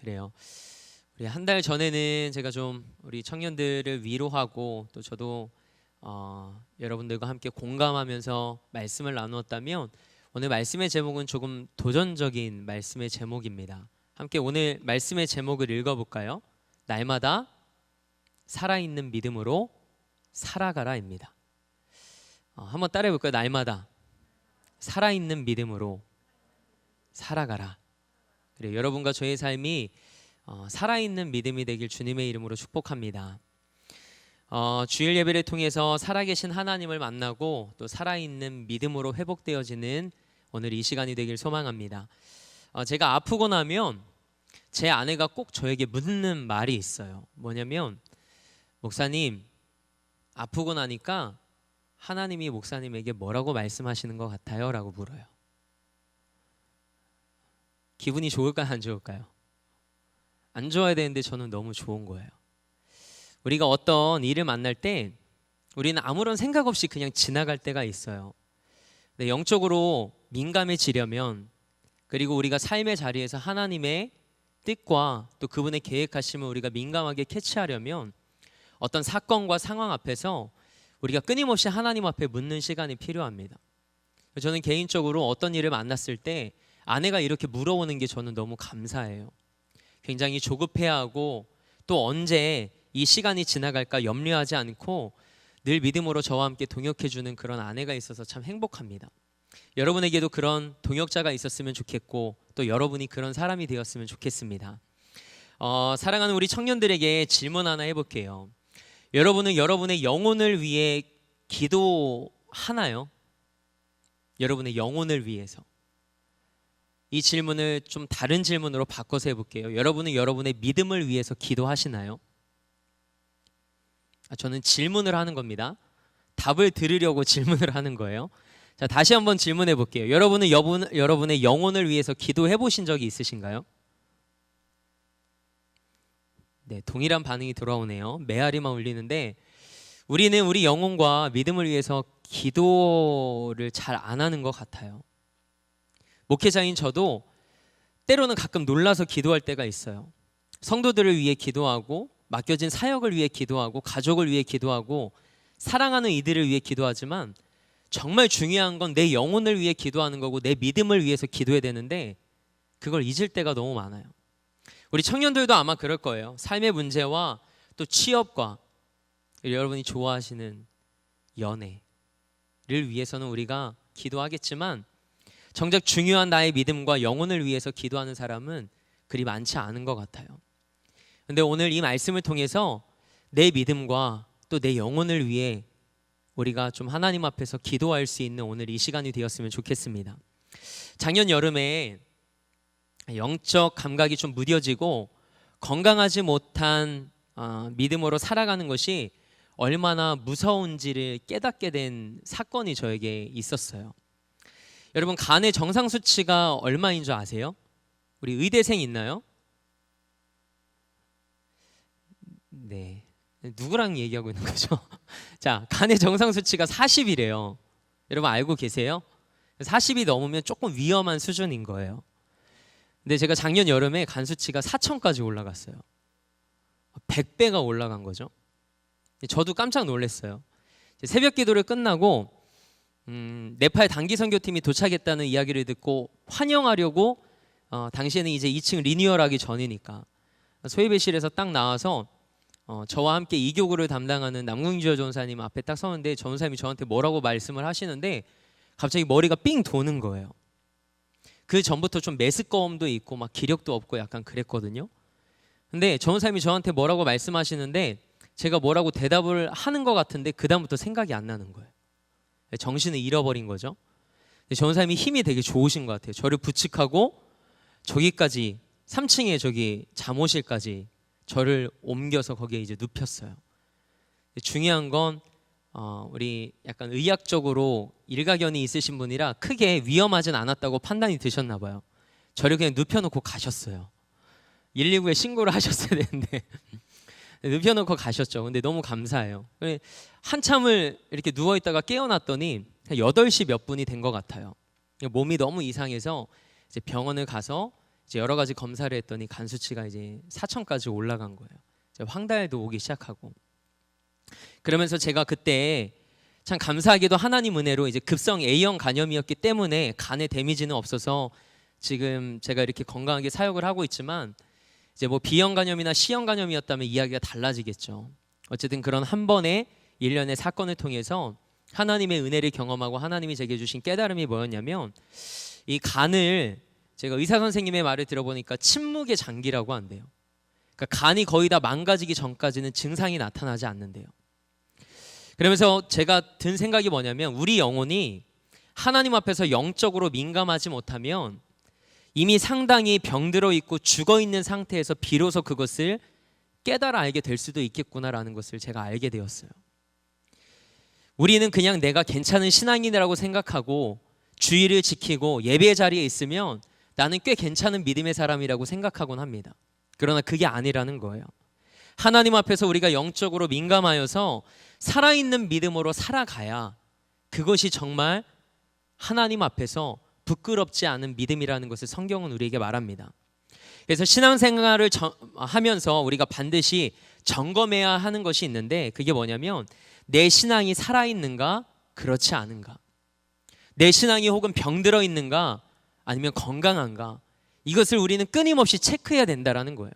그래요. 우리 한 달 전에는 제가 좀 우리 청년들을 위로하고 또 저도 여러분들과 함께 공감하면서 말씀을 나누었다면 오늘 말씀의 제목은 조금 도전적인 말씀의 제목입니다. 함께 오늘 말씀의 제목을 읽어볼까요? 날마다 살아있는 믿음으로 살아가라입니다. 한번 따라해볼까요? 날마다 살아있는 믿음으로 살아가라. 그래, 여러분과 저의 삶이 살아있는 믿음이 되길 주님의 이름으로 축복합니다. 주일 예배를 통해서 살아계신 하나님을 만나고 또 살아있는 믿음으로 회복되어지는 오늘 이 시간이 되길 소망합니다. 제가 아프고 나면 제 아내가 꼭 저에게 묻는 말이 있어요. 뭐냐면, 목사님, 아프고 나니까 하나님이 목사님에게 뭐라고 말씀하시는 것 같아요? 라고 물어요. 기분이 좋을까요? 안 좋을까요? 안 좋아야 되는데 저는 너무 좋은 거예요. 우리가 어떤 일을 만날 때 우리는 아무런 생각 없이 그냥 지나갈 때가 있어요. 근데 영적으로 민감해지려면, 그리고 우리가 삶의 자리에서 하나님의 뜻과 또 그분의 계획하심을 우리가 민감하게 캐치하려면 어떤 사건과 상황 앞에서 우리가 끊임없이 하나님 앞에 묻는 시간이 필요합니다. 저는 개인적으로 어떤 일을 만났을 때 아내가 이렇게 물어보는 게 저는 너무 감사해요. 굉장히 조급해하고 또 언제 이 시간이 지나갈까 염려하지 않고 늘 믿음으로 저와 함께 동역해주는 그런 아내가 있어서 참 행복합니다. 여러분에게도 그런 동역자가 있었으면 좋겠고 또 여러분이 그런 사람이 되었으면 좋겠습니다. 사랑하는 우리 청년들에게 질문 하나 해볼게요. 여러분은 여러분의 영혼을 위해 기도하나요? 여러분의 영혼을 위해서. 이 질문을 좀 다른 질문으로 바꿔서 해볼게요. 여러분은 여러분의 믿음을 위해서 기도하시나요? 저는 질문을 하는 겁니다. 답을 들으려고 질문을 하는 거예요. 자, 다시 한번 질문해 볼게요. 여러분은 여러분의 영혼을 위해서 기도해 보신 적이 있으신가요? 네, 동일한 반응이 돌아오네요. 메아리만 울리는데, 우리는 우리 영혼과 믿음을 위해서 기도를 잘 안 하는 것 같아요. 목회자인 저도 때로는 가끔 놀라서 기도할 때가 있어요. 성도들을 위해 기도하고 맡겨진 사역을 위해 기도하고 가족을 위해 기도하고 사랑하는 이들을 위해 기도하지만 정말 중요한 건 내 영혼을 위해 기도하는 거고 내 믿음을 위해서 기도해야 되는데 그걸 잊을 때가 너무 많아요. 우리 청년들도 아마 그럴 거예요. 삶의 문제와 또 취업과 여러분이 좋아하시는 연애를 위해서는 우리가 기도하겠지만 정작 중요한 나의 믿음과 영혼을 위해서 기도하는 사람은 그리 많지 않은 것 같아요. 근데 오늘 이 말씀을 통해서 내 믿음과 또 내 영혼을 위해 우리가 좀 하나님 앞에서 기도할 수 있는 오늘 이 시간이 되었으면 좋겠습니다. 작년 여름에 영적 감각이 좀 무뎌지고 건강하지 못한 믿음으로 살아가는 것이 얼마나 무서운지를 깨닫게 된 사건이 저에게 있었어요. 여러분, 간의 정상 수치가 얼마인 줄 아세요? 우리 의대생 있나요? 네, 누구랑 얘기하고 있는 거죠? 자, 간의 정상 수치가 40이래요. 여러분 알고 계세요? 40이 넘으면 조금 위험한 수준인 거예요. 근데 제가 작년 여름에 간 수치가 4,000까지 올라갔어요. 100배가 올라간 거죠. 저도 깜짝 놀랐어요. 새벽 기도를 끝나고 네팔 단기 선교팀이 도착했다는 이야기를 듣고 환영하려고 당시에는 이제 2층 리뉴얼하기 전이니까 소예배실에서 딱 나와서 저와 함께 이교구를 담당하는 남궁주여 전사님 앞에 딱 서는데 전사님이 저한테 뭐라고 말씀을 하시는데 갑자기 머리가 삥 도는 거예요. 그 전부터 좀 메스꺼움도 있고 막 기력도 없고 약간 그랬거든요. 근데 전사님이 저한테 뭐라고 말씀하시는데 제가 뭐라고 대답을 하는 것 같은데 그 다음부터 생각이 안 나는 거예요. 정신을 잃어버린 거죠. 전사님이 힘이 되게 좋으신 것 같아요. 저를 부축하고 저기까지 3층에 저기 잠옷실까지 저를 옮겨서 거기에 이제 눕혔어요. 중요한 건 우리 약간 의학적으로 일가견이 있으신 분이라 크게 위험하진 않았다고 판단이 드셨나 봐요. 저를 그냥 눕혀놓고 가셨어요. 119에 신고를 하셨어야 되는데 눕혀놓고 가셨죠. 근데 너무 감사해요. 한참을 이렇게 누워있다가 깨어났더니 8시 몇 분이 된 것 같아요. 몸이 너무 이상해서 이제 병원을 가서 이제 여러 가지 검사를 했더니 간 수치가 이제 4천까지 올라간 거예요. 이제 황달도 오기 시작하고. 그러면서 제가 그때 참 감사하게도 하나님 은혜로 이제 급성 A형 간염이었기 때문에 간에 데미지는 없어서 지금 제가 이렇게 건강하게 사역을 하고 있지만, 이제 뭐 B형 간염이나 C형 간염이었다면 이야기가 달라지겠죠. 어쨌든 그런 한 번의 일련의 사건을 통해서 하나님의 은혜를 경험하고 하나님이 제게 주신 깨달음이 뭐였냐면, 이 간을 제가 의사 선생님의 말을 들어보니까 침묵의 장기라고 한대요. 그러니까 간이 거의 다 망가지기 전까지는 증상이 나타나지 않는데요. 그러면서 제가 든 생각이 뭐냐면, 우리 영혼이 하나님 앞에서 영적으로 민감하지 못하면 이미 상당히 병들어 있고 죽어 있는 상태에서 비로소 그것을 깨달아 알게 될 수도 있겠구나라는 것을 제가 알게 되었어요. 우리는 그냥 내가 괜찮은 신앙인이라고 생각하고 주의를 지키고 예배 자리에 있으면 나는 꽤 괜찮은 믿음의 사람이라고 생각하곤 합니다. 그러나 그게 아니라는 거예요. 하나님 앞에서 우리가 영적으로 민감하여서 살아있는 믿음으로 살아가야 그것이 정말 하나님 앞에서 부끄럽지 않은 믿음이라는 것을 성경은 우리에게 말합니다. 그래서 신앙생활을 하면서 우리가 반드시 점검해야 하는 것이 있는데, 그게 뭐냐면 내 신앙이 살아있는가 그렇지 않은가, 내 신앙이 혹은 병들어 있는가 아니면 건강한가, 이것을 우리는 끊임없이 체크해야 된다는 거예요.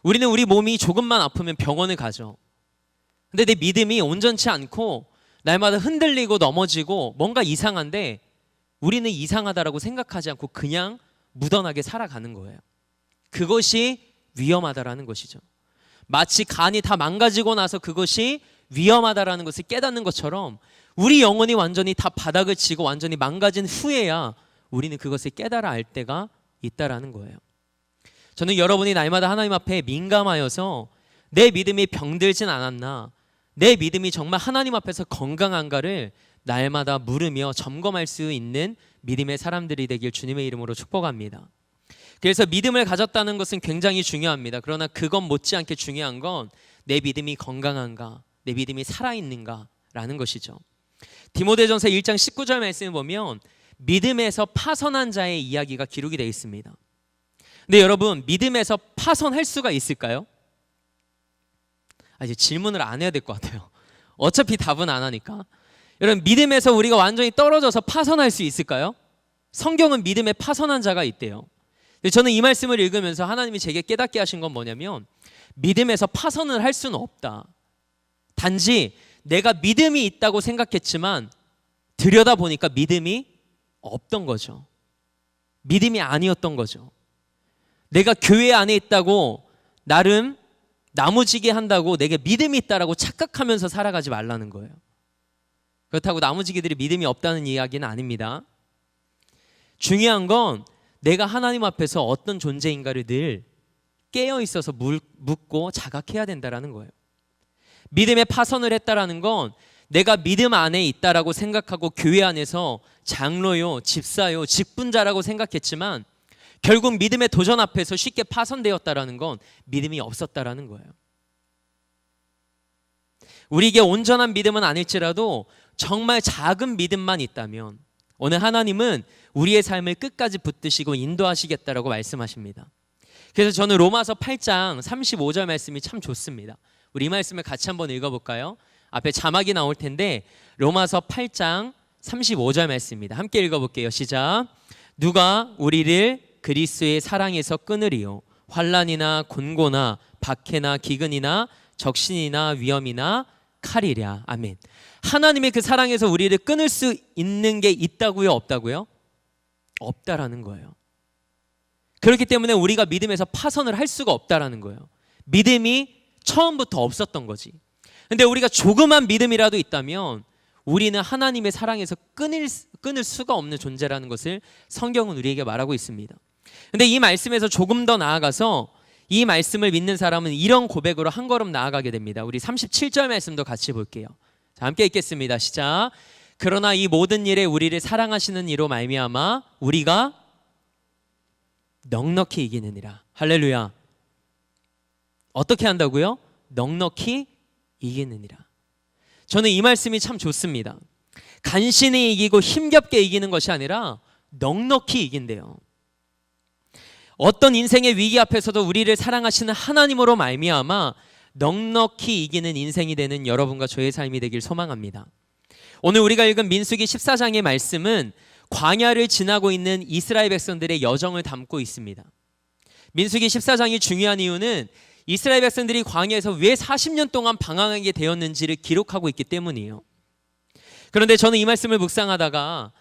우리는 우리 몸이 조금만 아프면 병원을 가죠. 근데 내 믿음이 온전치 않고 날마다 흔들리고 넘어지고 뭔가 이상한데 우리는 이상하다라고 생각하지 않고 그냥 무던하게 살아가는 거예요. 그것이 위험하다라는 것이죠. 마치 간이 다 망가지고 나서 그것이 위험하다라는 것을 깨닫는 것처럼 우리 영혼이 완전히 다 바닥을 치고 완전히 망가진 후에야 우리는 그것을 깨달아 알 때가 있다라는 거예요. 저는 여러분이 날마다 하나님 앞에 민감하여서 내 믿음이 병들진 않았나, 내 믿음이 정말 하나님 앞에서 건강한가를 날마다 물으며 점검할 수 있는 믿음의 사람들이 되길 주님의 이름으로 축복합니다. 그래서 믿음을 가졌다는 것은 굉장히 중요합니다. 그러나 그것 못지않게 중요한 건 내 믿음이 건강한가, 내 믿음이 살아있는가라는 것이죠. 디모데전서 1장 19절 말씀을 보면 믿음에서 파선한 자의 이야기가 기록이 되어 있습니다. 근데 여러분, 믿음에서 파선할 수가 있을까요? 이제 질문을 안 해야 될 것 같아요. 어차피 답은 안 하니까. 여러분, 믿음에서 우리가 완전히 떨어져서 파선할 수 있을까요? 성경은 믿음에 파선한 자가 있대요. 저는 이 말씀을 읽으면서 하나님이 제게 깨닫게 하신 건 뭐냐면, 믿음에서 파선을 할 수는 없다. 단지 내가 믿음이 있다고 생각했지만 들여다보니까 믿음이 없던 거죠. 믿음이 아니었던 거죠. 내가 교회 안에 있다고 나름 나무지게 한다고 내게 믿음이 있다라고 착각하면서 살아가지 말라는 거예요. 그렇다고 나무지기들이 믿음이 없다는 이야기는 아닙니다. 중요한 건 내가 하나님 앞에서 어떤 존재인가를 늘 깨어 있어서 묻고 자각해야 된다라는 거예요. 믿음에 파선을 했다라는 건 내가 믿음 안에 있다라고 생각하고 교회 안에서 장로요, 집사요, 직분자라고 생각했지만 결국 믿음의 도전 앞에서 쉽게 파선되었다라는 건 믿음이 없었다라는 거예요. 우리에게 온전한 믿음은 아닐지라도 정말 작은 믿음만 있다면 오늘 하나님은 우리의 삶을 끝까지 붙드시고 인도하시겠다라고 말씀하십니다. 그래서 저는 로마서 8장 35절 말씀이 참 좋습니다. 우리 이 말씀을 같이 한번 읽어볼까요? 앞에 자막이 나올 텐데 로마서 8장 35절 말씀입니다. 함께 읽어볼게요. 시작. 누가 우리를 그리스도의 사랑에서 끊으리요? 환난이나 곤고나 박해나 기근이나 적신이나 위험이나 칼이랴. 아멘. 하나님의 그 사랑에서 우리를 끊을 수 있는 게 있다고요? 없다고요? 없다라는 거예요. 그렇기 때문에 우리가 믿음에서 파선을 할 수가 없다라는 거예요. 믿음이 처음부터 없었던 거지. 근데 우리가 조그만 믿음이라도 있다면 우리는 하나님의 사랑에서 끊을 수가 없는 존재라는 것을 성경은 우리에게 말하고 있습니다. 근데 이 말씀에서 조금 더 나아가서 이 말씀을 믿는 사람은 이런 고백으로 한 걸음 나아가게 됩니다. 우리 37절 말씀도 같이 볼게요. 자, 함께 읽겠습니다. 시작. 그러나 이 모든 일에 우리를 사랑하시는 이로 말미암아 우리가 넉넉히 이기느니라. 할렐루야. 어떻게 한다고요? 넉넉히 이기느니라. 저는 이 말씀이 참 좋습니다. 간신히 이기고 힘겹게 이기는 것이 아니라 넉넉히 이긴대요. 어떤 인생의 위기 앞에서도 우리를 사랑하시는 하나님으로 말미암아 넉넉히 이기는 인생이 되는 여러분과 저의 삶이 되길 소망합니다. 오늘 우리가 읽은 민수기 14장의 말씀은 광야를 지나고 있는 이스라엘 백성들의 여정을 담고 있습니다. 민수기 14장이 중요한 이유는 이스라엘 백성들이 광야에서 왜 40년 동안 방황하게 되었는지를 기록하고 있기 때문이에요. 그런데 저는 이 말씀을 묵상하다가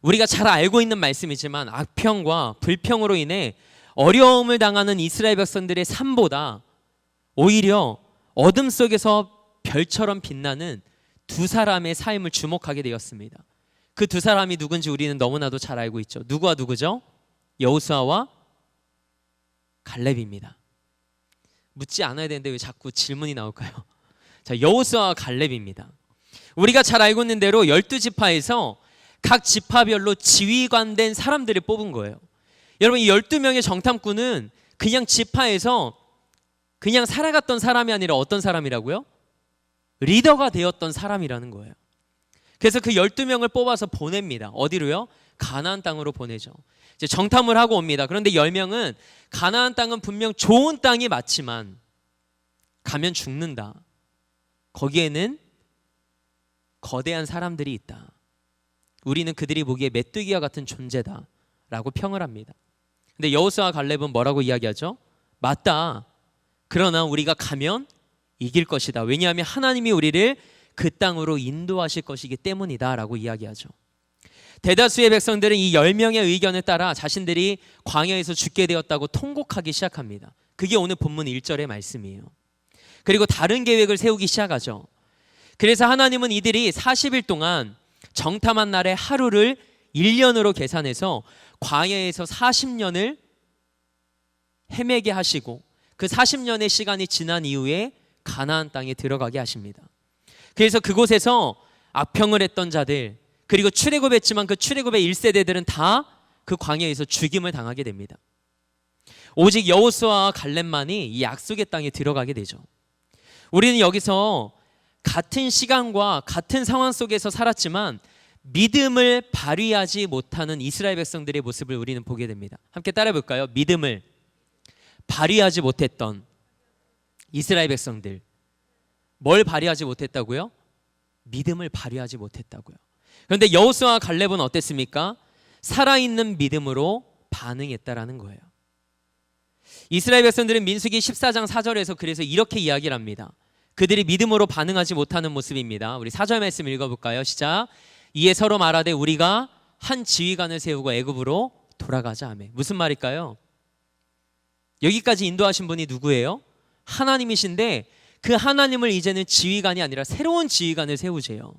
우리가 잘 알고 있는 말씀이지만 악평과 불평으로 인해 어려움을 당하는 이스라엘 백성들의 삶보다 오히려 어둠 속에서 별처럼 빛나는 두 사람의 삶을 주목하게 되었습니다. 그 두 사람이 누군지 우리는 너무나도 잘 알고 있죠. 누구와 누구죠? 여호수아와 갈렙입니다. 묻지 않아야 되는데 왜 자꾸 질문이 나올까요? 자, 여호수아와 갈렙입니다. 우리가 잘 알고 있는 대로 12지파에서 각 지파별로 지휘관된 사람들을 뽑은 거예요. 여러분, 이 12명의 정탐꾼은 그냥 지파에서 그냥 살아갔던 사람이 아니라 어떤 사람이라고요? 리더가 되었던 사람이라는 거예요. 그래서 그 12명을 뽑아서 보냅니다. 어디로요? 가나안 땅으로 보내죠. 이제 정탐을 하고 옵니다. 그런데 10명은 가나안 땅은 분명 좋은 땅이 맞지만 가면 죽는다. 거기에는 거대한 사람들이 있다. 우리는 그들이 보기에 메뚜기와 같은 존재다 라고 평을 합니다. 근데 여호수아와 갈렙은 뭐라고 이야기하죠? 맞다. 그러나 우리가 가면 이길 것이다. 왜냐하면 하나님이 우리를 그 땅으로 인도하실 것이기 때문이다 라고 이야기하죠. 대다수의 백성들은 이 10명의 의견을 따라 자신들이 광야에서 죽게 되었다고 통곡하기 시작합니다. 그게 오늘 본문 1절의 말씀이에요. 그리고 다른 계획을 세우기 시작하죠. 그래서 하나님은 이들이 40일 동안 정탐한 날의 하루를 1년으로 계산해서 광야에서 40년을 헤매게 하시고 그 40년의 시간이 지난 이후에 가나안 땅에 들어가게 하십니다. 그래서 그곳에서 악평을 했던 자들, 그리고 출애굽했지만 그 출애굽의 1세대들은 다 그 광야에서 죽임을 당하게 됩니다. 오직 여호수아와 갈렙만이 이 약속의 땅에 들어가게 되죠. 우리는 여기서 같은 시간과 같은 상황 속에서 살았지만 믿음을 발휘하지 못하는 이스라엘 백성들의 모습을 우리는 보게 됩니다. 함께 따라해 볼까요? 믿음을 발휘하지 못했던 이스라엘 백성들. 뭘 발휘하지 못했다고요? 믿음을 발휘하지 못했다고요. 그런데 여호수아와 갈렙은 어땠습니까? 살아있는 믿음으로 반응했다라는 거예요. 이스라엘 백성들은 민수기 14장 4절에서 그래서 이렇게 이야기를 합니다. 그들이 믿음으로 반응하지 못하는 모습입니다. 우리 4절 말씀 읽어볼까요? 시작. 이에 서로 말하되 우리가 한 지휘관을 세우고 애굽으로 돌아가자 하며. 무슨 말일까요? 여기까지 인도하신 분이 누구예요? 하나님이신데 그 하나님을 이제는 지휘관이 아니라 새로운 지휘관을 세우세요.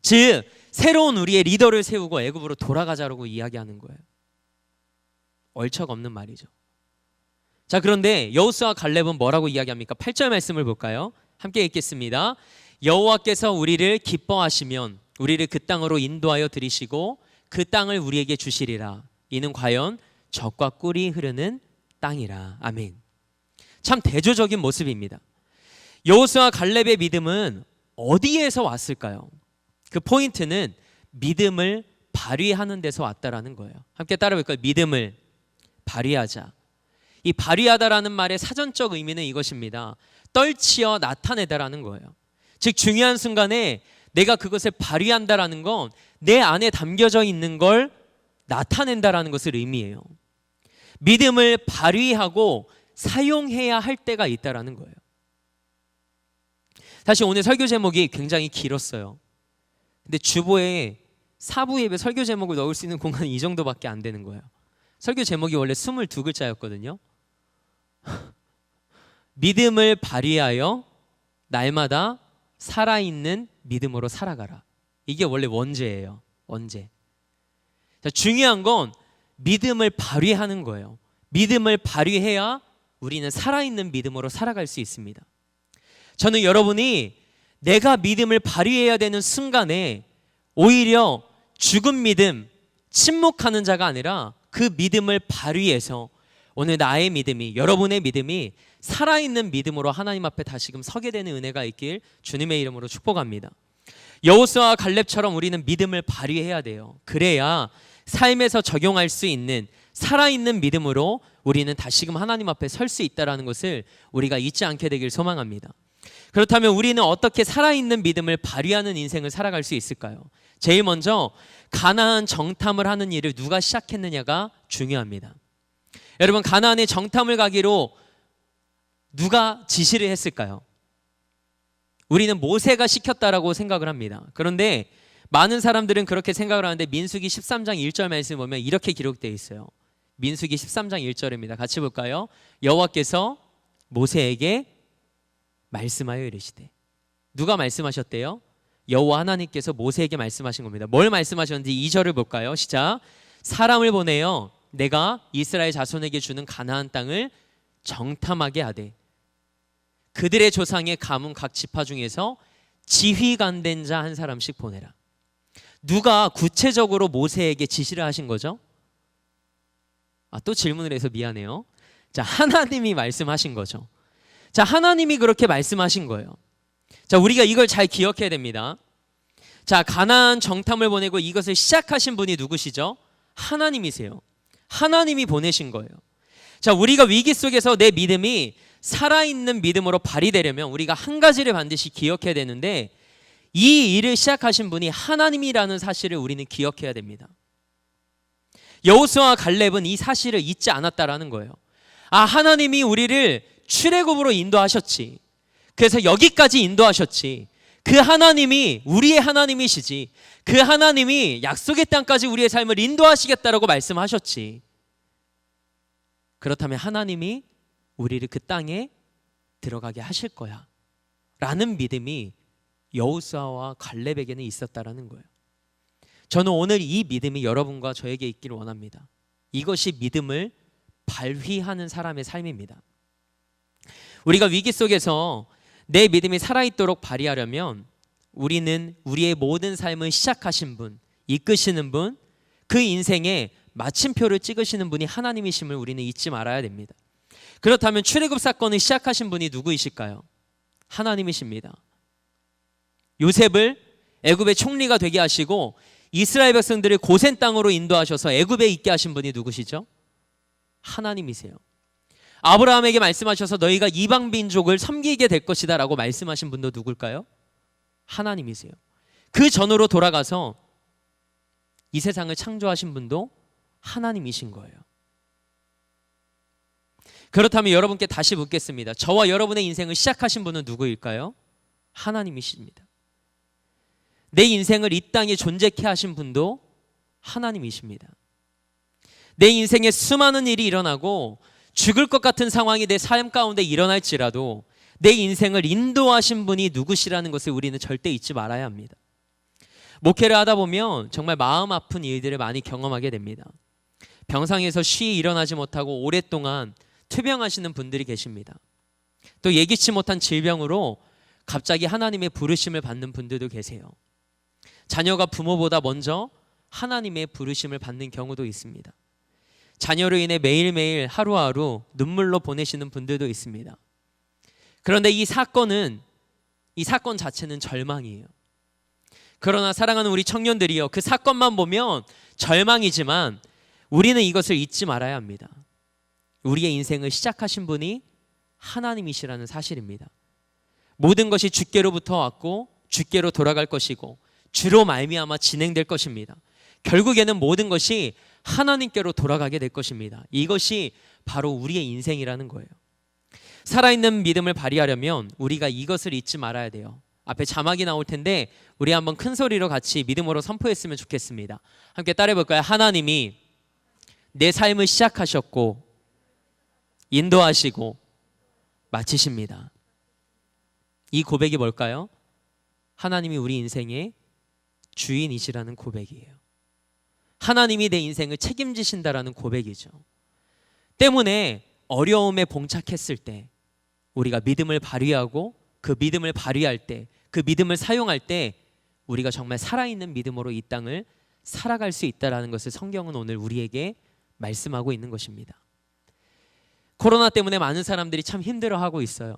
즉 새로운 우리의 리더를 세우고 애굽으로 돌아가자라고 이야기하는 거예요. 얼척없는 말이죠. 자, 그런데 여호수아와 갈렙은 뭐라고 이야기합니까? 8절 말씀을 볼까요? 함께 읽겠습니다. 여호와께서 우리를 기뻐하시면 우리를 그 땅으로 인도하여 들이시고 그 땅을 우리에게 주시리라. 이는 과연 젖과 꿀이 흐르는 땅이라. 아멘. 참 대조적인 모습입니다. 여호수아와 갈렙의 믿음은 어디에서 왔을까요? 그 포인트는 믿음을 발휘하는 데서 왔다라는 거예요. 함께 따라볼까요? 믿음을 발휘하자. 이 발휘하다라는 말의 사전적 의미는 이것입니다. 떨치어 나타내다라는 거예요. 즉 중요한 순간에 내가 그것을 발휘한다라는 건 내 안에 담겨져 있는 걸 나타낸다라는 것을 의미해요. 믿음을 발휘하고 사용해야 할 때가 있다라는 거예요. 사실 오늘 설교 제목이 굉장히 길었어요. 근데 주보에 사부 예배 설교 제목을 넣을 수 있는 공간이 이 정도밖에 안 되는 거예요. 설교 제목이 원래 22글자였거든요. 믿음을 발휘하여 날마다 살아있는 믿음으로 살아가라. 이게 원래 원제예요. 원제. 자, 중요한 건 믿음을 발휘하는 거예요. 믿음을 발휘해야 우리는 살아있는 믿음으로 살아갈 수 있습니다. 저는 여러분이 내가 믿음을 발휘해야 되는 순간에 오히려 죽은 믿음, 침묵하는 자가 아니라 그 믿음을 발휘해서 오늘 나의 믿음이, 여러분의 믿음이 살아있는 믿음으로 하나님 앞에 다시금 서게 되는 은혜가 있길 주님의 이름으로 축복합니다. 여호수아와 갈렙처럼 우리는 믿음을 발휘해야 돼요. 그래야 삶에서 적용할 수 있는 살아있는 믿음으로 우리는 다시금 하나님 앞에 설 수 있다는 것을 우리가 잊지 않게 되길 소망합니다. 그렇다면 우리는 어떻게 살아있는 믿음을 발휘하는 인생을 살아갈 수 있을까요? 제일 먼저 가나안 정탐을 하는 일을 누가 시작했느냐가 중요합니다. 여러분, 가나안에 정탐을 가기로 누가 지시를 했을까요? 우리는 모세가 시켰다라고 생각을 합니다. 그런데 많은 사람들은 그렇게 생각을 하는데 민수기 13장 1절 말씀 보면 이렇게 기록되어 있어요. 민수기 13장 1절입니다. 같이 볼까요? 여호와께서 모세에게 말씀하여 이르시되. 누가 말씀하셨대요? 여호와 하나님께서 모세에게 말씀하신 겁니다. 뭘 말씀하셨는지 2절을 볼까요? 시작. 사람을 보내어 내가 이스라엘 자손에게 주는 가나안 땅을 정탐하게 하되 그들의 조상의 가문 각 지파 중에서 지휘관된 자 한 사람씩 보내라. 누가 구체적으로 모세에게 지시를 하신 거죠? 또 질문을 해서 미안해요. 자, 하나님이 말씀하신 거죠. 자, 하나님이 그렇게 말씀하신 거예요. 자, 우리가 이걸 잘 기억해야 됩니다. 자, 가나안 정탐을 보내고 이것을 시작하신 분이 누구시죠? 하나님이세요. 하나님이 보내신 거예요. 자, 우리가 위기 속에서 내 믿음이 살아있는 믿음으로 발휘되려면 우리가 한 가지를 반드시 기억해야 되는데, 이 일을 시작하신 분이 하나님이라는 사실을 우리는 기억해야 됩니다. 여호수아와 갈렙은 이 사실을 잊지 않았다라는 거예요. 하나님이 우리를 출애굽으로 인도하셨지. 그래서 여기까지 인도하셨지. 그 하나님이 우리의 하나님이시지. 그 하나님이 약속의 땅까지 우리의 삶을 인도하시겠다라고 말씀하셨지. 그렇다면 하나님이 우리를 그 땅에 들어가게 하실 거야 라는 믿음이 여호수아와 갈렙에게는 있었다라는 거예요. 저는 오늘 이 믿음이 여러분과 저에게 있기를 원합니다. 이것이 믿음을 발휘하는 사람의 삶입니다. 우리가 위기 속에서 내 믿음이 살아있도록 발휘하려면 우리는 우리의 모든 삶을 시작하신 분, 이끄시는 분, 그 인생에 마침표를 찍으시는 분이 하나님이심을 우리는 잊지 말아야 됩니다. 그렇다면 출애굽 사건을 시작하신 분이 누구이실까요? 하나님이십니다. 요셉을 애굽의 총리가 되게 하시고 이스라엘 백성들을 고센 땅으로 인도하셔서 애굽에 있게 하신 분이 누구시죠? 하나님이세요. 아브라함에게 말씀하셔서 너희가 이방 민족을 섬기게 될 것이다 라고 말씀하신 분도 누굴까요? 하나님이세요. 그 전으로 돌아가서 이 세상을 창조하신 분도 하나님이신 거예요. 그렇다면 여러분께 다시 묻겠습니다. 저와 여러분의 인생을 시작하신 분은 누구일까요? 하나님이십니다. 내 인생을 이 땅에 존재케 하신 분도 하나님이십니다. 내 인생에 수많은 일이 일어나고 죽을 것 같은 상황이 내 삶 가운데 일어날지라도 내 인생을 인도하신 분이 누구시라는 것을 우리는 절대 잊지 말아야 합니다. 목회를 하다 보면 정말 마음 아픈 일들을 많이 경험하게 됩니다. 병상에서 쉬이 일어나지 못하고 오랫동안 투병하시는 분들이 계십니다. 또 예기치 못한 질병으로 갑자기 하나님의 부르심을 받는 분들도 계세요. 자녀가 부모보다 먼저 하나님의 부르심을 받는 경우도 있습니다. 자녀로 인해 매일매일 하루하루 눈물로 보내시는 분들도 있습니다. 그런데 이 사건 자체는 절망이에요. 그러나 사랑하는 우리 청년들이요, 그 사건만 보면 절망이지만 우리는 이것을 잊지 말아야 합니다. 우리의 인생을 시작하신 분이 하나님이시라는 사실입니다. 모든 것이 주께로부터 왔고 주께로 돌아갈 것이고 주로 말미암아 진행될 것입니다. 결국에는 모든 것이 하나님께로 돌아가게 될 것입니다. 이것이 바로 우리의 인생이라는 거예요. 살아있는 믿음을 발휘하려면 우리가 이것을 잊지 말아야 돼요. 앞에 자막이 나올 텐데 우리 한번 큰 소리로 같이 믿음으로 선포했으면 좋겠습니다. 함께 따라해 볼까요? 하나님이 내 삶을 시작하셨고 인도하시고 마치십니다. 이 고백이 뭘까요? 하나님이 우리 인생의 주인이시라는 고백이에요. 하나님이 내 인생을 책임지신다라는 고백이죠. 때문에 어려움에 봉착했을 때 우리가 믿음을 발휘하고 그 믿음을 발휘할 때, 그 믿음을 사용할 때 우리가 정말 살아있는 믿음으로 이 땅을 살아갈 수 있다는 것을 성경은 오늘 우리에게 말씀하고 있는 것입니다. 코로나 때문에 많은 사람들이 참 힘들어하고 있어요.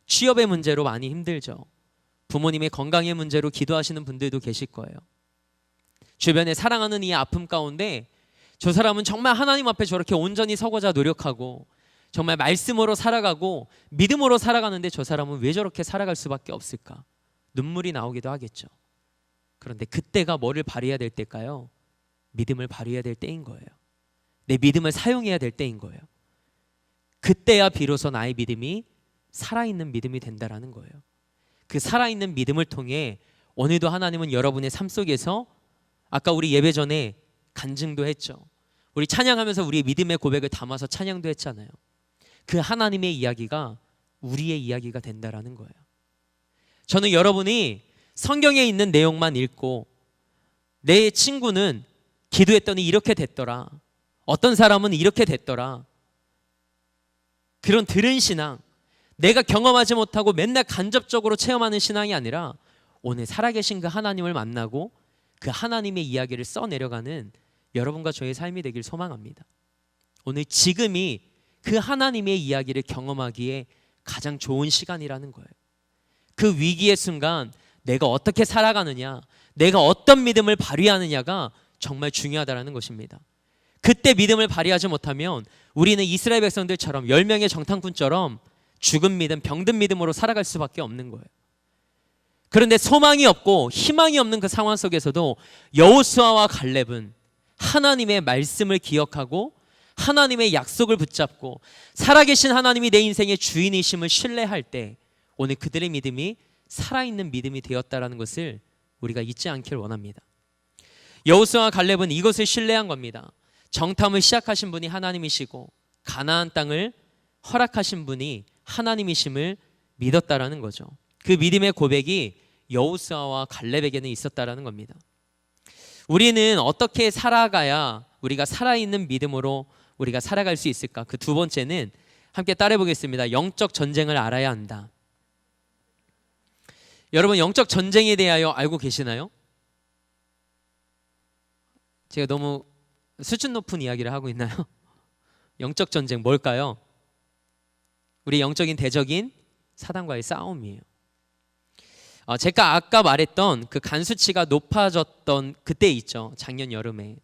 취업의 문제로 많이 힘들죠. 부모님의 건강의 문제로 기도하시는 분들도 계실 거예요. 주변에 사랑하는 이 아픔 가운데 저 사람은 정말 하나님 앞에 저렇게 온전히 서고자 노력하고 정말 말씀으로 살아가고 믿음으로 살아가는데 저 사람은 왜 저렇게 살아갈 수밖에 없을까? 눈물이 나오기도 하겠죠. 그런데 그때가 뭐를 발휘해야 될 때일까요? 믿음을 발휘해야 될 때인 거예요. 내 믿음을 사용해야 될 때인 거예요. 그때야 비로소 나의 믿음이 살아있는 믿음이 된다라는 거예요. 그 살아있는 믿음을 통해 오늘도 하나님은 여러분의 삶 속에서 아까 우리 예배 전에 간증도 했죠. 우리 찬양하면서 우리의 믿음의 고백을 담아서 찬양도 했잖아요. 그 하나님의 이야기가 우리의 이야기가 된다라는 거예요. 저는 여러분이 성경에 있는 내용만 읽고 내 친구는 기도했더니 이렇게 됐더라, 어떤 사람은 이렇게 됐더라, 그런 들은 신앙, 내가 경험하지 못하고 맨날 간접적으로 체험하는 신앙이 아니라 오늘 살아계신 그 하나님을 만나고 그 하나님의 이야기를 써내려가는 여러분과 저의 삶이 되길 소망합니다. 오늘 지금이 그 하나님의 이야기를 경험하기에 가장 좋은 시간이라는 거예요. 그 위기의 순간 내가 어떻게 살아가느냐, 내가 어떤 믿음을 발휘하느냐가 정말 중요하다는 것입니다. 그때 믿음을 발휘하지 못하면 우리는 이스라엘 백성들처럼 10명의 정탐꾼처럼 죽은 믿음, 병든 믿음으로 살아갈 수밖에 없는 거예요. 그런데 소망이 없고 희망이 없는 그 상황 속에서도 여호수아와 갈렙은 하나님의 말씀을 기억하고 하나님의 약속을 붙잡고 살아계신 하나님이 내 인생의 주인이심을 신뢰할 때 오늘 그들의 믿음이 살아있는 믿음이 되었다는 것을 우리가 잊지 않길 원합니다. 여호수아와 갈렙은 이것을 신뢰한 겁니다. 정탐을 시작하신 분이 하나님이시고 가나안 땅을 허락하신 분이 하나님이심을 믿었다라는 거죠. 그 믿음의 고백이 여호수아와 갈렙에게는 있었다라는 겁니다. 우리는 어떻게 살아가야 우리가 살아있는 믿음으로 우리가 살아갈 수 있을까? 그 두 번째는 함께 따라해 보겠습니다. 영적 전쟁을 알아야 한다. 여러분, 영적 전쟁에 대하여 알고 계시나요? 제가 너무 수준 높은 이야기를 하고 있나요? 영적 전쟁 뭘까요? 우리 영적인 대적인 사단과의 싸움이에요. 제가 아까 말했던 그 간 수치가 높아졌던 그때 있죠. 작년 여름에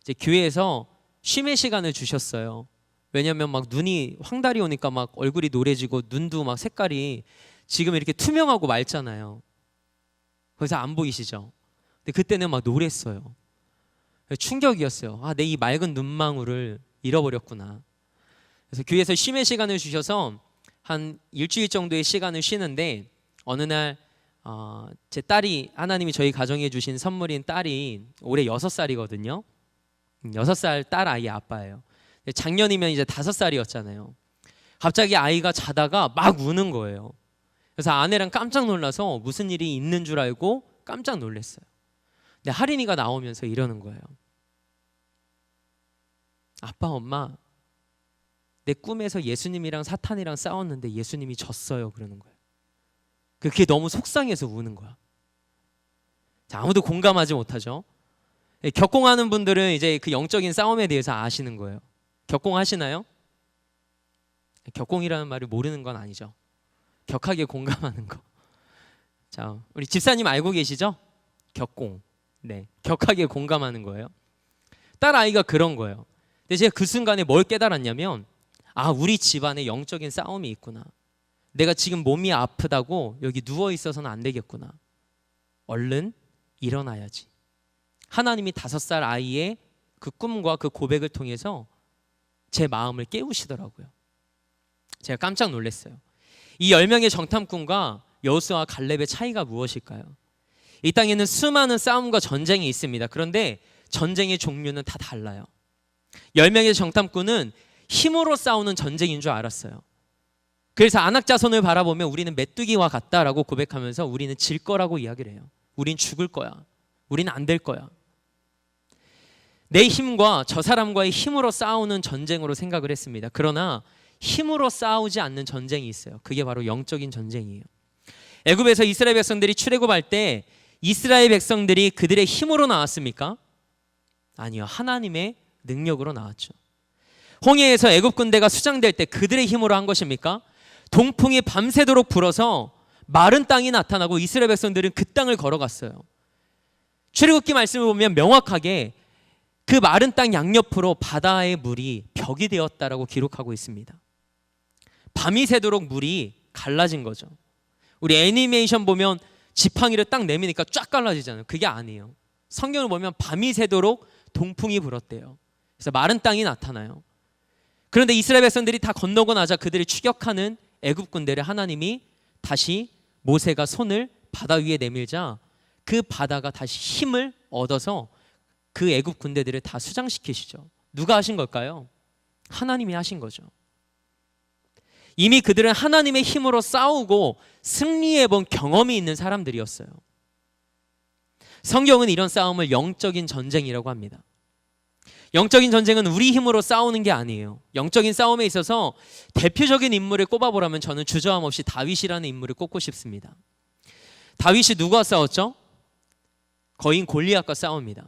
이제 교회에서 쉼의 시간을 주셨어요. 왜냐하면 막 눈이 황달이 오니까 막 얼굴이 노래지고 눈도 막 색깔이 지금 이렇게 투명하고 맑잖아요. 그래서 안 보이시죠? 근데 그때는 막 노랬어요. 충격이었어요. 내 이 맑은 눈망울을 잃어버렸구나. 그래서 교회에서 쉼의 시간을 주셔서 한 일주일 정도의 시간을 쉬는데 어느 날 제 딸이, 하나님이 저희 가정에 주신 선물인 딸이 올해 6살이거든요. 6살 딸 아이 아빠예요. 작년이면 이제 5살이었잖아요. 갑자기 아이가 자다가 막 우는 거예요. 그래서 아내랑 깜짝 놀라서 무슨 일이 있는 줄 알고 깜짝 놀랐어요. 근데 할인이가 나오면서 이러는 거예요. 아빠, 엄마, 내 꿈에서 예수님이랑 사탄이랑 싸웠는데 예수님이 졌어요. 그러는 거예요. 그게 너무 속상해서 우는 거야. 자, 아무도 공감하지 못하죠. 격공하는 분들은 이제 그 영적인 싸움에 대해서 아시는 거예요. 격공하시나요? 격공이라는 말을 모르는 건 아니죠. 격하게 공감하는 거. 자, 우리 집사님 알고 계시죠? 격공. 네, 격하게 공감하는 거예요. 딸 아이가 그런 거예요. 근데 제가 그 순간에 뭘 깨달았냐면, 우리 집안에 영적인 싸움이 있구나. 내가 지금 몸이 아프다고 여기 누워 있어서는 안 되겠구나. 얼른 일어나야지. 하나님이 5살 아이의 그 꿈과 그 고백을 통해서 제 마음을 깨우시더라고요. 제가 깜짝 놀랐어요. 이 10명의 정탐꾼과 여호수아와 갈렙의 차이가 무엇일까요? 이 땅에는 수많은 싸움과 전쟁이 있습니다. 그런데 전쟁의 종류는 다 달라요. 10명의 정탐꾼은 힘으로 싸우는 전쟁인 줄 알았어요. 그래서 안악자손을 바라보면 우리는 메뚜기와 같다라고 고백하면서 우리는 질 거라고 이야기를 해요. 우린 죽을 거야. 우리는 안 될 거야. 내 힘과 저 사람과의 힘으로 싸우는 전쟁으로 생각을 했습니다. 그러나 힘으로 싸우지 않는 전쟁이 있어요. 그게 바로 영적인 전쟁이에요. 애굽에서 이스라엘 백성들이 출애굽할 때 이스라엘 백성들이 그들의 힘으로 나왔습니까? 아니요. 하나님의 능력으로 나왔죠. 홍해에서 애굽 군대가 수장될 때 그들의 힘으로 한 것입니까? 동풍이 밤새도록 불어서 마른 땅이 나타나고 이스라엘 백성들은 그 땅을 걸어갔어요. 출애굽기 말씀을 보면 명확하게 그 마른 땅 양옆으로 바다의 물이 벽이 되었다라고 기록하고 있습니다. 밤이 새도록 물이 갈라진 거죠. 우리 애니메이션 보면 지팡이를 딱 내미니까 쫙 갈라지잖아요. 그게 아니에요. 성경을 보면 밤이 새도록 동풍이 불었대요. 그래서 마른 땅이 나타나요. 그런데 이스라엘 백성들이 다 건너고 나자 그들이 추격하는 애굽 군대를 하나님이 다시 모세가 손을 바다 위에 내밀자 그 바다가 다시 힘을 얻어서 그 애굽 군대들을 다 수장시키시죠. 누가 하신 걸까요? 하나님이 하신 거죠. 이미 그들은 하나님의 힘으로 싸우고 승리해 본 경험이 있는 사람들이었어요. 성경은 이런 싸움을 영적인 전쟁이라고 합니다. 영적인 전쟁은 우리 힘으로 싸우는 게 아니에요. 영적인 싸움에 있어서 대표적인 인물을 꼽아보라면 저는 주저함 없이 다윗이라는 인물을 꼽고 싶습니다. 다윗이 누구와 싸웠죠? 거인 골리앗과 싸웁니다.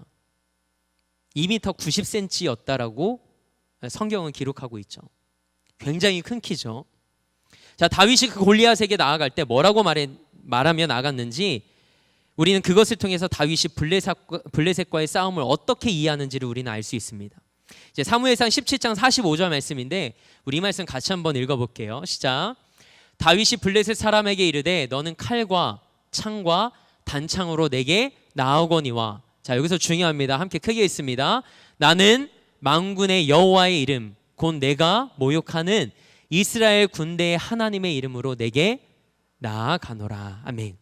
2m 90cm였다라고 성경은 기록하고 있죠. 굉장히 큰 키죠. 자, 다윗이 그 골리앗에게 나아갈 때 뭐라고 말하며 나갔는지 우리는 그것을 통해서 다윗이 블레셋과의 싸움을 어떻게 이해하는지를 우리는 알 수 있습니다. 이제 사무엘상 17장 45절 말씀인데 우리 말씀 같이 한번 읽어볼게요. 시작. 다윗이 블레셋 사람에게 이르되 너는 칼과 창과 단창으로 내게 나아오거니와. 자, 여기서 중요합니다. 함께 크게 읽습니다. 나는 만군의 여호와의 이름 곧 내가 모욕하는 이스라엘 군대의 하나님의 이름으로 내게 나아가노라. 아멘.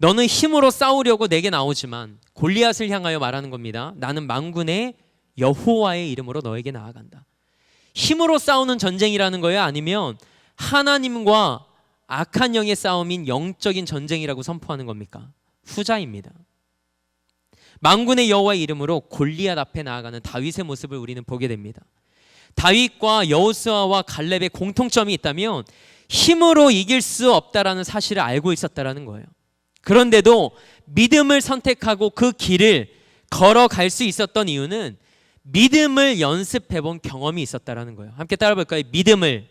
너는 힘으로 싸우려고 내게 나오지만 골리앗을 향하여 말하는 겁니다. 나는 만군의 여호와의 이름으로 너에게 나아간다. 힘으로 싸우는 전쟁이라는 거예요? 아니면 하나님과 악한 영의 싸움인 영적인 전쟁이라고 선포하는 겁니까? 후자입니다. 만군의 여호와의 이름으로 골리앗 앞에 나아가는 다윗의 모습을 우리는 보게 됩니다. 다윗과 여호수아와 갈렙의 공통점이 있다면 힘으로 이길 수 없다라는 사실을 알고 있었다라는 거예요. 그런데도 믿음을 선택하고 그 길을 걸어갈 수 있었던 이유는 믿음을 연습해본 경험이 있었다라는 거예요. 함께 따라 볼까요? 믿음을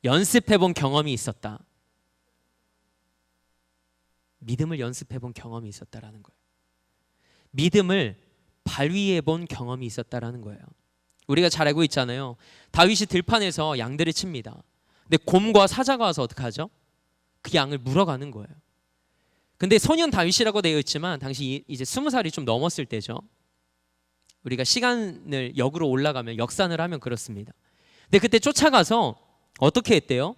연습해본 경험이 있었다. 믿음을 연습해본 경험이 있었다라는 거예요. 믿음을 발휘해 본 경험이 있었다라는 거예요. 우리가 잘 알고 있잖아요. 다윗이 들판에서 양들을 칩니다. 근데 곰과 사자가 와서 어떻게 하죠? 그 양을 물어가는 거예요. 근데 소년 다윗이라고 되어 있지만 당시 이제 20살이 좀 넘었을 때죠. 우리가 시간을 역으로 올라가면 역산을 하면 그렇습니다. 근데 그때 쫓아가서 어떻게 했대요?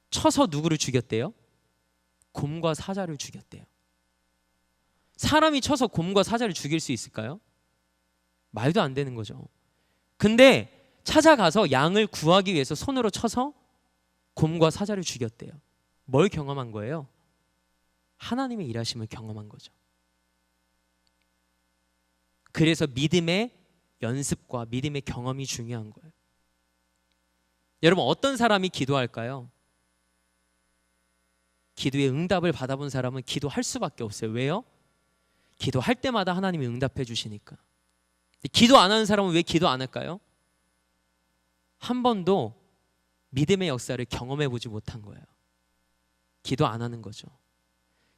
쳐서 누구를 죽였대요? 곰과 사자를 죽였대요. 사람이 쳐서 곰과 사자를 죽일 수 있을까요? 말도 안 되는 거죠. 근데 찾아가서 양을 구하기 위해서 손으로 쳐서 곰과 사자를 죽였대요. 뭘 경험한 거예요? 하나님의 일하심을 경험한 거죠. 그래서 믿음의 연습과 믿음의 경험이 중요한 거예요. 여러분, 어떤 사람이 기도할까요? 기도의 응답을 받아본 사람은 기도할 수밖에 없어요. 왜요? 기도할 때마다 하나님이 응답해 주시니까. 기도 안 하는 사람은 왜 기도 안 할까요? 한 번도 믿음의 역사를 경험해 보지 못한 거예요. 기도 안 하는 거죠.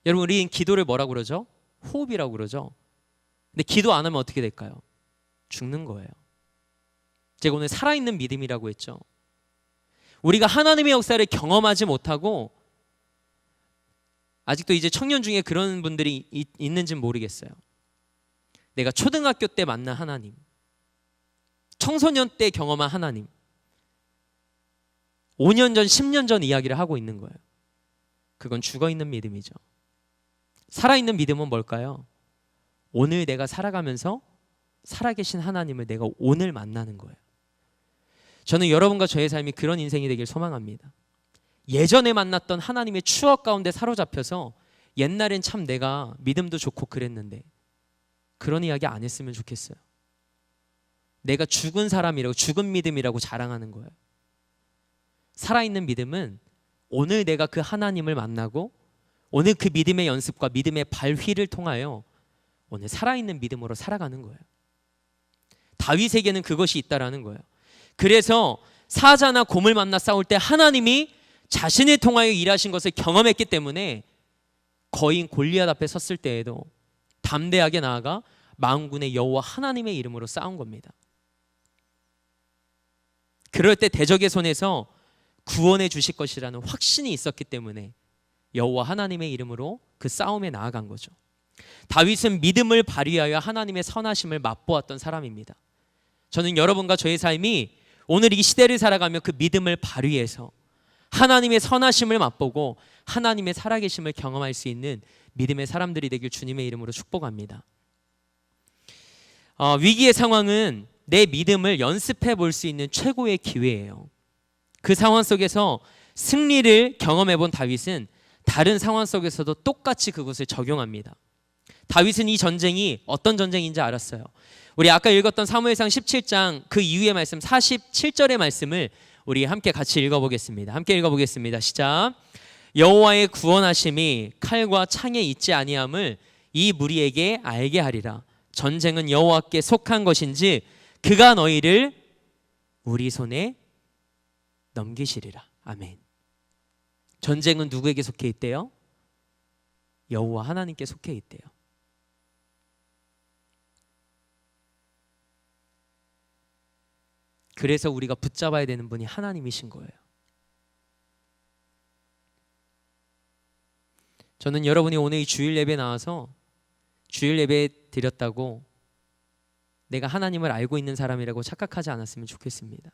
여러분, 우리는 기도를 뭐라고 그러죠? 호흡이라고 그러죠. 근데 기도 안 하면 어떻게 될까요? 죽는 거예요. 제가 오늘 살아있는 믿음이라고 했죠. 우리가 하나님의 역사를 경험하지 못하고, 아직도 이제 청년 중에 그런 분들이 있는지는 모르겠어요. 내가 초등학교 때 만난 하나님, 청소년 때 경험한 하나님, 5년 전, 10년 전 이야기를 하고 있는 거예요. 그건 죽어있는 믿음이죠. 살아있는 믿음은 뭘까요? 오늘 내가 살아가면서 살아계신 하나님을 내가 오늘 만나는 거예요. 저는 여러분과 저의 삶이 그런 인생이 되길 소망합니다. 예전에 만났던 하나님의 추억 가운데 사로잡혀서 옛날엔 참 내가 믿음도 좋고 그랬는데 그런 이야기 안 했으면 좋겠어요. 내가 죽은 사람이라고, 죽은 믿음이라고 자랑하는 거예요. 살아있는 믿음은 오늘 내가 그 하나님을 만나고 오늘 그 믿음의 연습과 믿음의 발휘를 통하여 오늘 살아있는 믿음으로 살아가는 거예요. 다윗에게는 그것이 있다라는 거예요. 그래서 사자나 곰을 만나 싸울 때 하나님이 자신을 통하여 일하신 것을 경험했기 때문에 거인 골리앗 앞에 섰을 때에도 담대하게 나아가 만군의 여호와 하나님의 이름으로 싸운 겁니다. 그럴 때 대적의 손에서 구원해 주실 것이라는 확신이 있었기 때문에 여호와 하나님의 이름으로 그 싸움에 나아간 거죠. 다윗은 믿음을 발휘하여 하나님의 선하심을 맛보았던 사람입니다. 저는 여러분과 저의 삶이 오늘 이 시대를 살아가며 그 믿음을 발휘해서 하나님의 선하심을 맛보고 하나님의 살아계심을 경험할 수 있는 믿음의 사람들이 되길 주님의 이름으로 축복합니다. 위기의 상황은 내 믿음을 연습해 볼 수 있는 최고의 기회예요. 그 상황 속에서 승리를 경험해 본 다윗은 다른 상황 속에서도 똑같이 그것을 적용합니다. 다윗은 이 전쟁이 어떤 전쟁인지 알았어요. 우리 아까 읽었던 사무엘상 17장 그 이후의 말씀 47절의 말씀을 우리 함께 같이 읽어보겠습니다. 함께 읽어보겠습니다. 시작. 여호와의 구원하심이 칼과 창에 있지 아니함을 이 무리에게 알게 하리라. 전쟁은 여호와께 속한 것인지 그가 너희를 우리 손에 넘기시리라. 아멘. 전쟁은 누구에게 속해 있대요? 여호와 하나님께 속해 있대요. 그래서 우리가 붙잡아야 되는 분이 하나님이신 거예요. 저는 여러분이 오늘 이 주일 예배 나와서 주일 예배 드렸다고 내가 하나님을 알고 있는 사람이라고 착각하지 않았으면 좋겠습니다.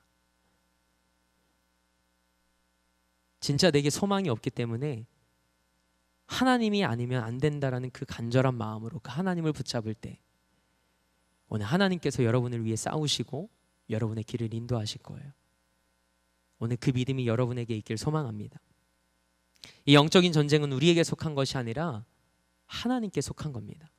진짜 내게 소망이 없기 때문에 하나님이 아니면 안 된다라는 그 간절한 마음으로 그 하나님을 붙잡을 때 오늘 하나님께서 여러분을 위해 싸우시고 여러분의 길을 인도하실 거예요. 오늘 그 믿음이 여러분에게 있길 소망합니다. 이 영적인 전쟁은 우리에게 속한 것이 아니라 하나님께 속한 겁니다.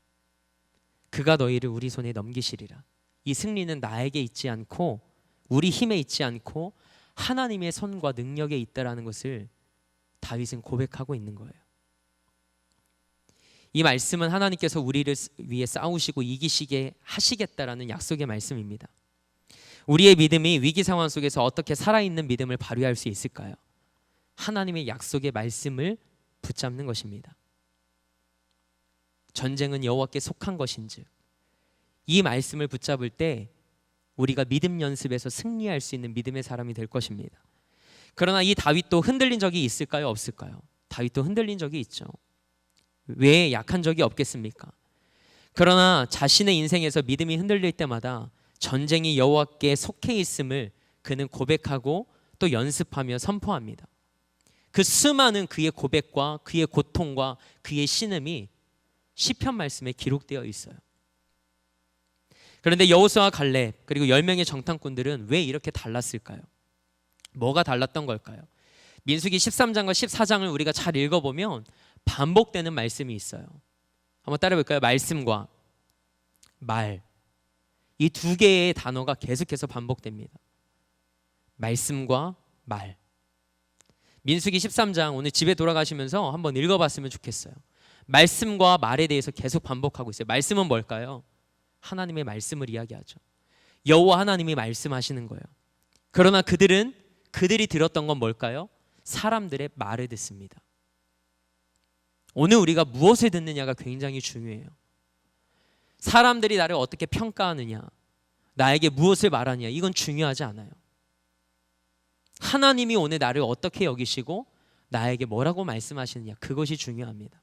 그가 너희를 우리 손에 넘기시리라. 이 승리는 나에게 있지 않고 우리 힘에 있지 않고 하나님의 손과 능력에 있다라는 것을 다윗은 고백하고 있는 거예요. 이 말씀은 하나님께서 우리를 위해 싸우시고 이기시게 하시겠다라는 약속의 말씀입니다. 우리의 믿음이 위기 상황 속에서 어떻게 살아있는 믿음을 발휘할 수 있을까요? 하나님의 약속의 말씀을 붙잡는 것입니다. 전쟁은 여호와께 속한 것인즉 이 말씀을 붙잡을 때 우리가 믿음 연습에서 승리할 수 있는 믿음의 사람이 될 것입니다. 그러나 이 다윗도 흔들린 적이 있을까요? 없을까요? 다윗도 흔들린 적이 있죠. 왜 약한 적이 없겠습니까? 그러나 자신의 인생에서 믿음이 흔들릴 때마다 전쟁이 여호와께 속해 있음을 그는 고백하고 또 연습하며 선포합니다. 그 수많은 그의 고백과 그의 고통과 그의 신음이 시편 말씀에 기록되어 있어요. 그런데 여호수아와 갈렙 그리고 10명의 정탐꾼들은 왜 이렇게 달랐을까요? 뭐가 달랐던 걸까요? 민수기 13장과 14장을 우리가 잘 읽어보면 반복되는 말씀이 있어요. 한번 따라해볼까요? 말씀과 말, 이 두 개의 단어가 계속해서 반복됩니다. 말씀과 말. 민수기 13장 오늘 집에 돌아가시면서 한번 읽어봤으면 좋겠어요. 말씀과 말에 대해서 계속 반복하고 있어요. 말씀은 뭘까요? 하나님의 말씀을 이야기하죠. 여호와 하나님이 말씀하시는 거예요. 그러나 그들이 들었던 건 뭘까요? 사람들의 말을 듣습니다. 오늘 우리가 무엇을 듣느냐가 굉장히 중요해요. 사람들이 나를 어떻게 평가하느냐, 나에게 무엇을 말하느냐, 이건 중요하지 않아요. 하나님이 오늘 나를 어떻게 여기시고 나에게 뭐라고 말씀하시느냐, 그것이 중요합니다.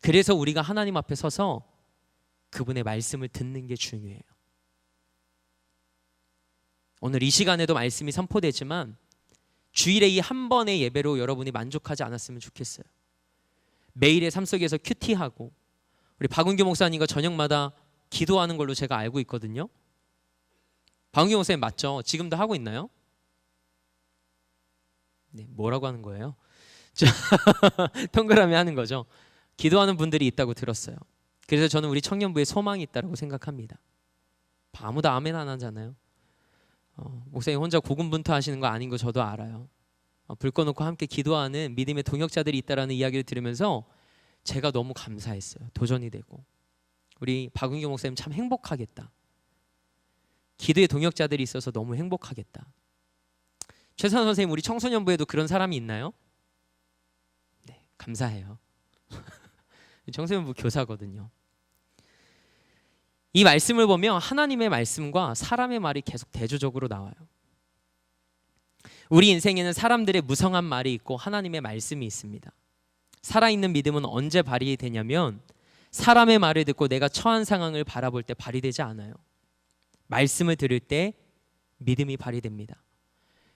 그래서 우리가 하나님 앞에 서서 그분의 말씀을 듣는 게 중요해요. 오늘 이 시간에도 말씀이 선포되지만 주일에 이 한 번의 예배로 여러분이 만족하지 않았으면 좋겠어요. 매일의 삶 속에서 큐티하고 우리 박은규 목사님과 저녁마다 기도하는 걸로 제가 알고 있거든요. 박은규 목사님 맞죠? 지금도 하고 있나요? 네, 뭐라고 하는 거예요? 동그라미 하는 거죠. 기도하는 분들이 있다고 들었어요. 그래서 저는 우리 청년부에 소망이 있다고 생각합니다. 아무도 아멘 안 하잖아요. 목사님 혼자 고군분투하시는 거 아닌 거 저도 알아요. 불 꺼놓고 함께 기도하는 믿음의 동역자들이 있다라는 이야기를 들으면서 제가 너무 감사했어요. 도전이 되고 우리 박은규 목사님 참 행복하겠다. 기도의 동역자들이 있어서 너무 행복하겠다. 최선 선생님 우리 청소년부에도 그런 사람이 있나요? 네, 감사해요. 청소년부 교사거든요. 이 말씀을 보면 하나님의 말씀과 사람의 말이 계속 대조적으로 나와요. 우리 인생에는 사람들의 무성한 말이 있고 하나님의 말씀이 있습니다. 살아있는 믿음은 언제 발휘되냐면 사람의 말을 듣고 내가 처한 상황을 바라볼 때 발휘되지 않아요. 말씀을 들을 때 믿음이 발휘됩니다.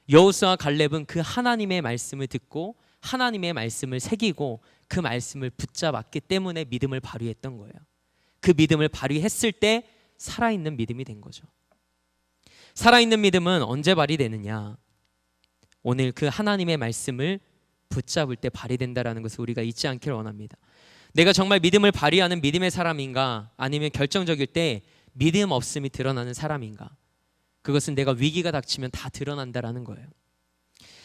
여호수아와 갈렙은 그 하나님의 말씀을 듣고 하나님의 말씀을 새기고 그 말씀을 붙잡았기 때문에 믿음을 발휘했던 거예요. 그 믿음을 발휘했을 때 살아있는 믿음이 된 거죠. 살아있는 믿음은 언제 발휘되느냐? 오늘 그 하나님의 말씀을 붙잡을 때 발휘된다라는 것을 우리가 잊지 않기를 원합니다. 내가 정말 믿음을 발휘하는 믿음의 사람인가, 아니면 결정적일 때 믿음 없음이 드러나는 사람인가? 그것은 내가 위기가 닥치면 다 드러난다라는 거예요.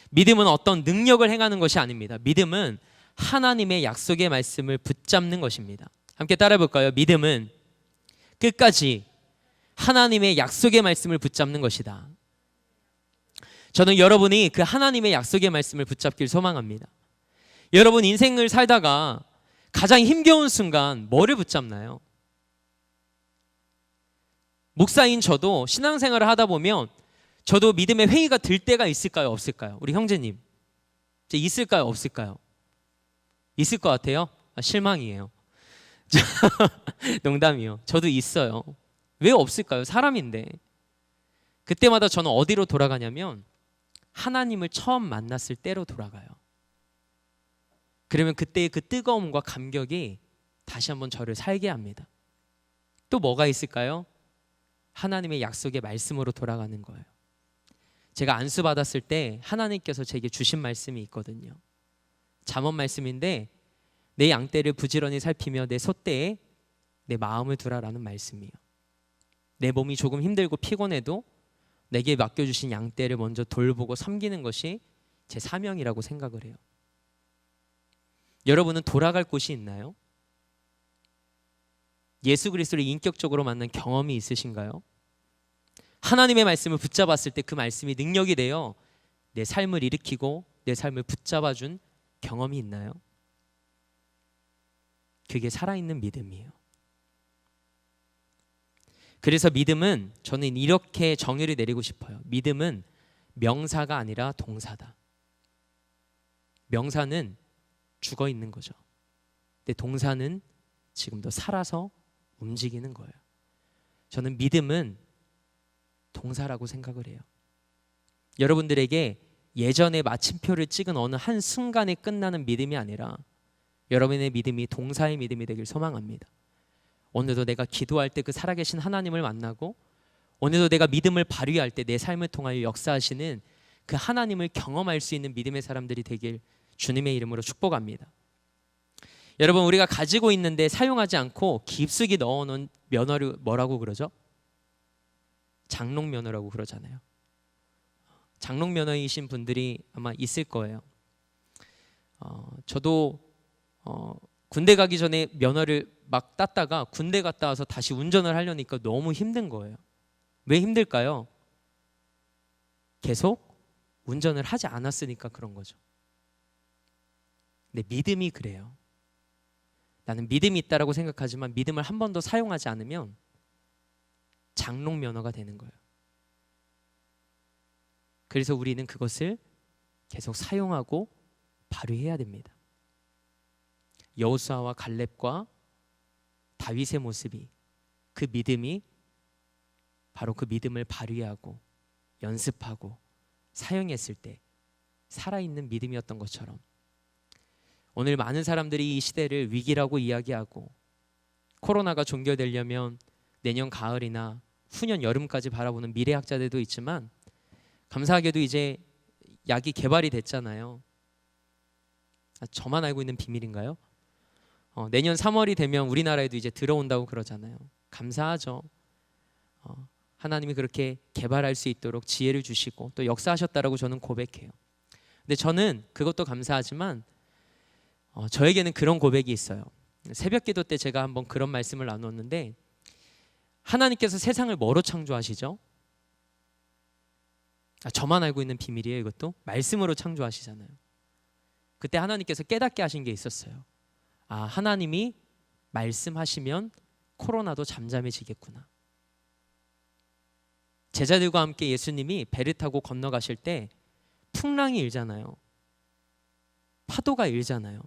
믿음은 어떤 능력을 행하는 것이 아닙니다. 믿음은 하나님의 약속의 말씀을 붙잡는 것입니다. 함께 따라해 볼까요? 믿음은 끝까지 하나님의 약속의 말씀을 붙잡는 것이다. 저는 여러분이 그 하나님의 약속의 말씀을 붙잡길 소망합니다. 여러분 인생을 살다가 가장 힘겨운 순간 뭐를 붙잡나요? 목사인 저도 신앙생활을 하다 보면 저도 믿음의 회의가 들 때가 있을까요? 없을까요? 우리 형제님 있을까요? 없을까요? 있을 것 같아요? 실망이에요. 농담이요. 저도 있어요. 왜 없을까요? 사람인데. 그때마다 저는 어디로 돌아가냐면 하나님을 처음 만났을 때로 돌아가요. 그러면 그때의 그 뜨거움과 감격이 다시 한번 저를 살게 합니다. 또 뭐가 있을까요? 하나님의 약속의 말씀으로 돌아가는 거예요. 제가 안수 받았을 때 하나님께서 제게 주신 말씀이 있거든요. 잠언 말씀인데 내 양떼를 부지런히 살피며 내 소떼에 내 마음을 두라라는 말씀이에요. 내 몸이 조금 힘들고 피곤해도 내게 맡겨주신 양떼를 먼저 돌보고 섬기는 것이 제 사명이라고 생각을 해요. 여러분은 돌아갈 곳이 있나요? 예수 그리스도를 인격적으로 만난 경험이 있으신가요? 하나님의 말씀을 붙잡았을 때 그 말씀이 능력이 되어 내 삶을 일으키고 내 삶을 붙잡아준 경험이 있나요? 그게 살아있는 믿음이에요. 그래서 믿음은 저는 이렇게 정의를 내리고 싶어요. 믿음은 명사가 아니라 동사다. 명사는 죽어 있는 거죠. 근데 동사는 지금도 살아서 움직이는 거예요. 저는 믿음은 동사라고 생각을 해요. 여러분들에게 예전에 마침표를 찍은 어느 한 순간에 끝나는 믿음이 아니라 여러분의 믿음이 동사의 믿음이 되길 소망합니다. 오늘도 내가 기도할 때 그 살아계신 하나님을 만나고 오늘도 내가 믿음을 발휘할 때 내 삶을 통하여 역사하시는 그 하나님을 경험할 수 있는 믿음의 사람들이 되길 주님의 이름으로 축복합니다. 여러분 우리가 가지고 있는데 사용하지 않고 깊숙이 넣어놓은 면허를 뭐라고 그러죠? 장롱 면허라고 그러잖아요. 장롱 면허이신 분들이 아마 있을 거예요. 저도 군대 가기 전에 면허를 막 땄다가 군대 갔다 와서 다시 운전을 하려니까 너무 힘든 거예요. 왜 힘들까요? 계속 운전을 하지 않았으니까 그런 거죠. 근데 믿음이 그래요. 나는 믿음이 있다라고 생각하지만 믿음을 한 번도 사용하지 않으면 장롱 면허가 되는 거예요. 그래서 우리는 그것을 계속 사용하고 발휘해야 됩니다. 여호수아와 갈렙과 다윗의 모습이 그 믿음이 바로 그 믿음을 발휘하고 연습하고 사용했을 때 살아있는 믿음이었던 것처럼 오늘 많은 사람들이 이 시대를 위기라고 이야기하고 코로나가 종결되려면 내년 가을이나 후년 여름까지 바라보는 미래학자들도 있지만 감사하게도 이제 약이 개발이 됐잖아요. 저만 알고 있는 비밀인가요? 내년 3월이 되면 우리나라에도 이제 들어온다고 그러잖아요. 감사하죠. 하나님이 그렇게 개발할 수 있도록 지혜를 주시고 또 역사하셨다라고 저는 고백해요. 근데 저는 그것도 감사하지만 저에게는 그런 고백이 있어요. 새벽 기도 때 제가 한번 그런 말씀을 나눴는데 하나님께서 세상을 뭐로 창조하시죠? 저만 알고 있는 비밀이에요. 이것도 말씀으로 창조하시잖아요. 그때 하나님께서 깨닫게 하신 게 있었어요. 하나님이 말씀하시면 코로나도 잠잠해지겠구나. 제자들과 함께 예수님이 배를 타고 건너가실 때 풍랑이 일잖아요. 파도가 일잖아요.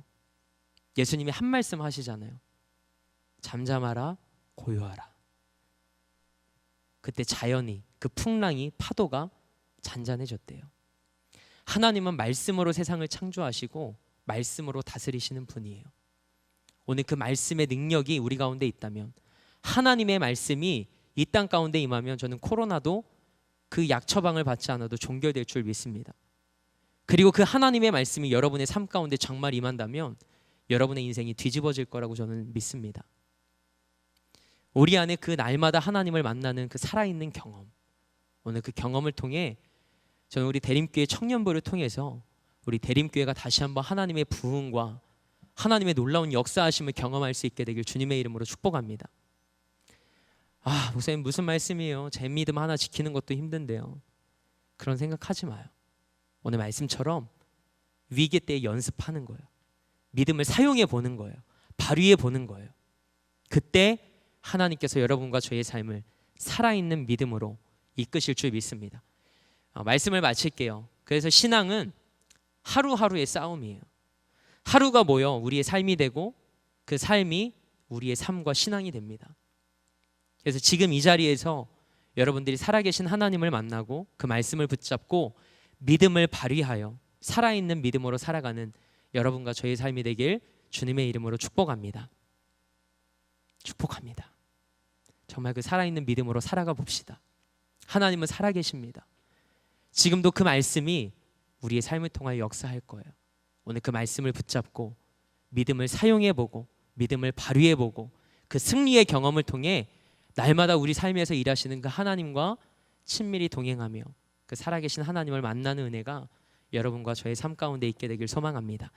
예수님이 한 말씀 하시잖아요. 잠잠하라, 고요하라. 그때 자연이, 그 풍랑이, 파도가 잔잔해졌대요. 하나님은 말씀으로 세상을 창조하시고 말씀으로 다스리시는 분이에요. 오늘 그 말씀의 능력이 우리 가운데 있다면, 하나님의 말씀이 이 땅 가운데 임하면 저는 코로나도 그 약 처방을 받지 않아도 종결될 줄 믿습니다. 그리고 그 하나님의 말씀이 여러분의 삶 가운데 정말 임한다면 여러분의 인생이 뒤집어질 거라고 저는 믿습니다. 우리 안에 그 날마다 하나님을 만나는 그 살아있는 경험, 오늘 그 경험을 통해 저는 우리 대림교회 청년부를 통해서 우리 대림교회가 다시 한번 하나님의 부흥과 하나님의 놀라운 역사하심을 경험할 수 있게 되길 주님의 이름으로 축복합니다. 목사님 무슨 말씀이에요? 제 믿음 하나 지키는 것도 힘든데요. 그런 생각하지 마요. 오늘 말씀처럼 위기 때 연습하는 거예요. 믿음을 사용해 보는 거예요. 발휘해 보는 거예요. 그때 하나님께서 여러분과 저의 삶을 살아있는 믿음으로 이끄실 줄 믿습니다. 말씀을 마칠게요. 그래서 신앙은 하루하루의 싸움이에요. 하루가 모여 우리의 삶이 되고 그 삶이 우리의 삶과 신앙이 됩니다. 그래서 지금 이 자리에서 여러분들이 살아계신 하나님을 만나고 그 말씀을 붙잡고 믿음을 발휘하여 살아있는 믿음으로 살아가는 여러분과 저의 삶이 되길 주님의 이름으로 축복합니다. 축복합니다. 정말 그 살아있는 믿음으로 살아가 봅시다. 하나님은 살아계십니다. 지금도 그 말씀이 우리의 삶을 통하여 역사할 거예요. 오늘 그 말씀을 붙잡고 믿음을 사용해보고 믿음을 발휘해보고 그 승리의 경험을 통해 날마다 우리 삶에서 일하시는 그 하나님과 친밀히 동행하며 그 살아계신 하나님을 만나는 은혜가 여러분과 저의 삶 가운데 있게 되길 소망합니다.